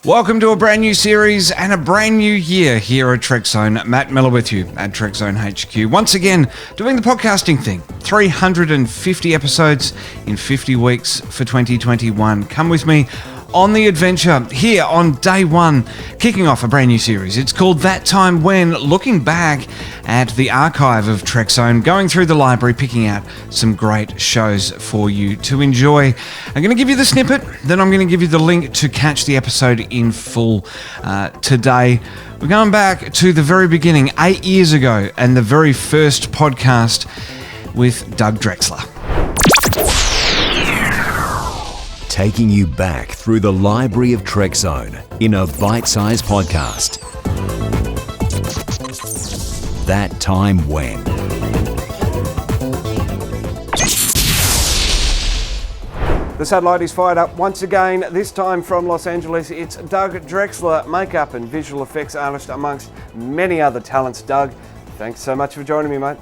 Welcome to a brand new series and a brand new year here at Trek Zone. Matt Miller with you at Trek Zone HQ. Once again, doing the podcasting thing. 350 episodes in 50 weeks for 2021. Come with me on the adventure here on day one, kicking off a brand new series. It's called That Time When, looking back at the archive of Trek Zone, going through the library, picking out some great shows for you to enjoy. I'm going to give you the snippet, then I'm going to give you the link to catch the episode in full. Today, we're going back to the very beginning, 8 years ago, and the very first podcast with Doug Drexler. Taking you back through the library of Trek Zone in a bite-sized podcast. That Time When. The satellite is fired up once again, this time from Los Angeles. It's Doug Drexler, makeup and visual effects artist amongst many other talents. Doug, thanks so much for joining me, mate.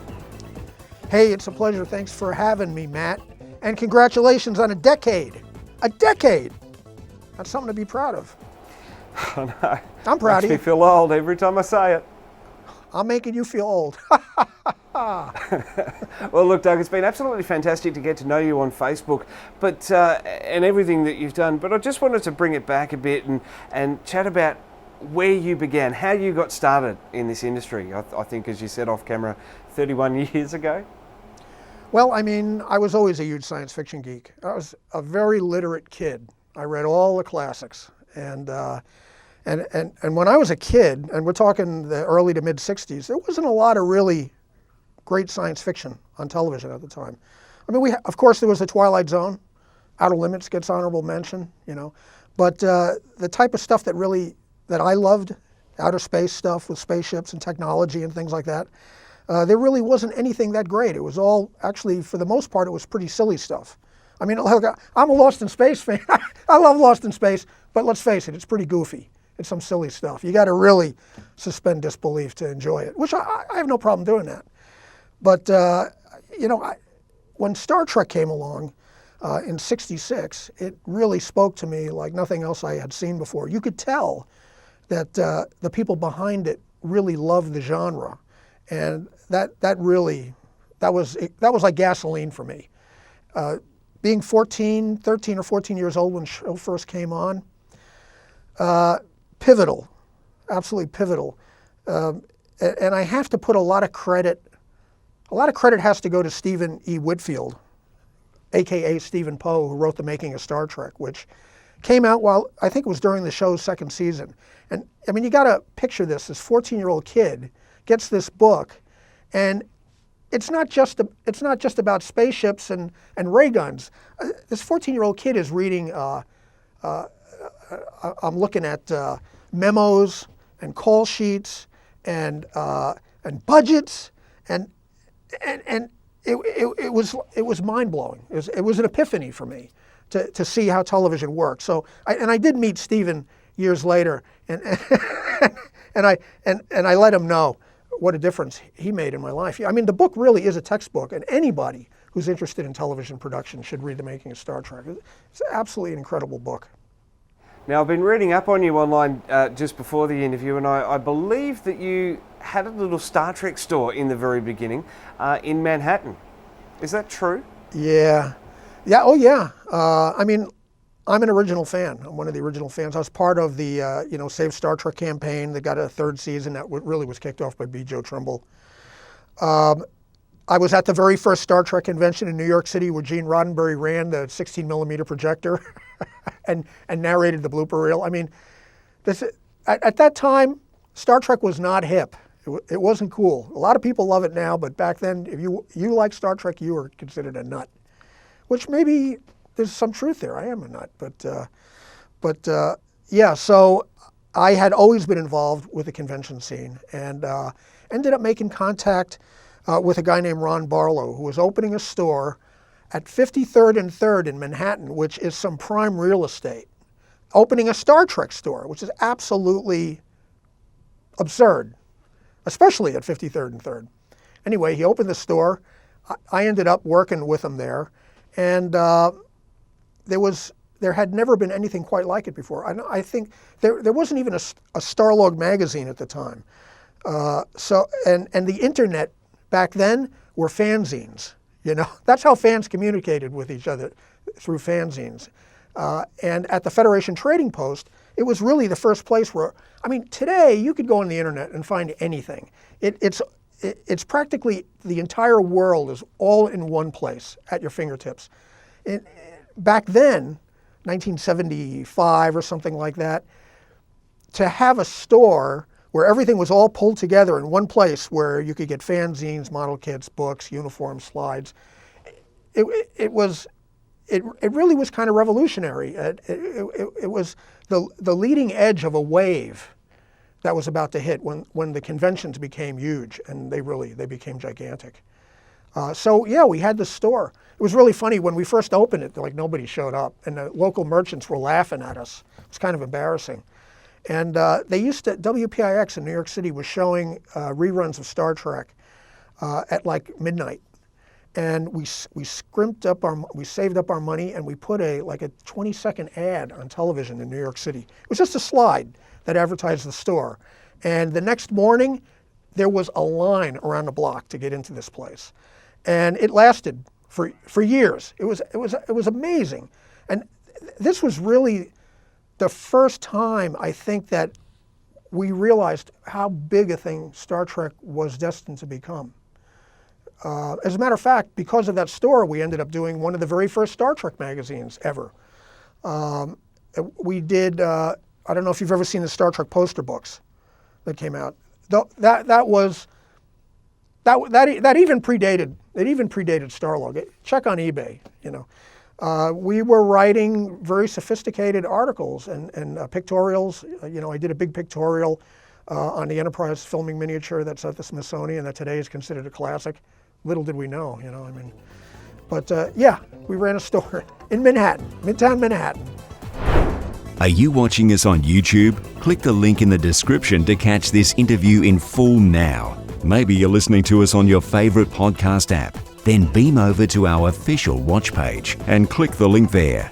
Hey, it's a pleasure. Thanks for having me, Matt. And congratulations on a decade. A decade! That's something to be proud of. I know. I'm proud of you. Makes me feel old every time I say it. I'm making you feel old. Well, look, Doug, it's been absolutely fantastic to get to know you on Facebook, but and everything that you've done. But I just wanted to bring it back a bit and chat about where you began, how you got started in this industry. I think, as you said off camera, 31 years ago. Well, I mean, I was always a huge science fiction geek. I was a very literate kid. I read all the classics. And when I was a kid, and we're talking the early to mid 60s, there wasn't a lot of really great science fiction on television at the time. I mean, of course, there was The Twilight Zone. Outer Limits gets honorable mention, you know. But the type of stuff that I loved, outer space stuff with spaceships and technology and things like that, there really wasn't anything that great. It was all, actually, for the most part, it was pretty silly stuff. I mean, look, I'm a Lost in Space fan. I love Lost in Space, but let's face it, it's pretty goofy. It's some silly stuff. You got to really suspend disbelief to enjoy it, which I have no problem doing that. But, you know, when Star Trek came along in '66, it really spoke to me like nothing else I had seen before. You could tell that the people behind it really loved the genre. And that was like gasoline for me. Being 13 or 14 years old when the show first came on, pivotal, absolutely pivotal. And I have to put a lot of credit has to go to Stephen E. Whitfield, AKA Stephen Poe, who wrote The Making of Star Trek, which came out I think it was during the show's second season. And I mean, you got to picture this 14-year-old kid gets this book, and it's not just about spaceships and ray guns. This 14-year-old kid is reading. I'm looking at memos and call sheets and budgets, and it was mind blowing. It was an epiphany for me to see how television works. So I did meet Stephen years later, and I let him know what a difference he made in my life. I mean, the book really is a textbook, and anybody who's interested in television production should read The Making of Star Trek. It's absolutely an incredible book. Now, I've been reading up on you online just before the interview, and I believe that you had a little Star Trek store in the very beginning in Manhattan. Is that true? Yeah. Oh, yeah. I mean, I'm an original fan. I'm one of the original fans. I was part of the Save Star Trek campaign that got a third season that really was kicked off by B. Joe Trimble. I was at the very first Star Trek convention in New York City where Gene Roddenberry ran the 16 millimeter projector and narrated the blooper reel. I mean, at that time, Star Trek was not hip. It wasn't cool. A lot of people love it now, but back then, if you liked Star Trek, you were considered a nut, which maybe there's some truth there. I am a nut, but yeah. So I had always been involved with the convention scene, and ended up making contact with a guy named Ron Barlow, who was opening a store at 53rd and 3rd in Manhattan, which is some prime real estate, opening a Star Trek store, which is absolutely absurd, especially at 53rd and 3rd. Anyway, he opened the store. I ended up working with him there, and there was there had never been anything quite like it before. I think there wasn't even a Starlog magazine at the time. And the internet back then were fanzines. That's how fans communicated with each other, through fanzines. And at the Federation Trading Post, it was really the first place where, today you could go on the internet and find anything. It's practically the entire world is all in one place at your fingertips. Back then, 1975 or something like that, to have a store where everything was all pulled together in one place, where you could get fanzines, model kits, books, uniforms, slides, it really was kind of revolutionary. It was the leading edge of a wave that was about to hit when the conventions became huge, and they became gigantic. We had the store. It was really funny when we first opened it. Like, nobody showed up, and the local merchants were laughing at us. It was kind of embarrassing. And WPIX in New York City was showing reruns of Star Trek at like midnight. And we saved up our money, and we put a 20-second ad on television in New York City. It was just a slide that advertised the store. And the next morning, there was a line around the block to get into this place. And it lasted for years. It was amazing. And this was really the first time, I think, that we realized how big a thing Star Trek was destined to become. As a matter of fact, because of that store, we ended up doing one of the very first Star Trek magazines ever. We did, I don't know if you've ever seen the Star Trek poster books that came out. That even predated Starlog. Check on eBay, We were writing very sophisticated articles and pictorials. I did a big pictorial on the Enterprise filming miniature that's at the Smithsonian that today is considered a classic. Little did we know, But we ran a store in Manhattan, Midtown Manhattan. Are you watching us on YouTube? Click the link in the description to catch this interview in full now. Maybe you're listening to us on your favorite podcast app. Then beam over to our official watch page and click the link there.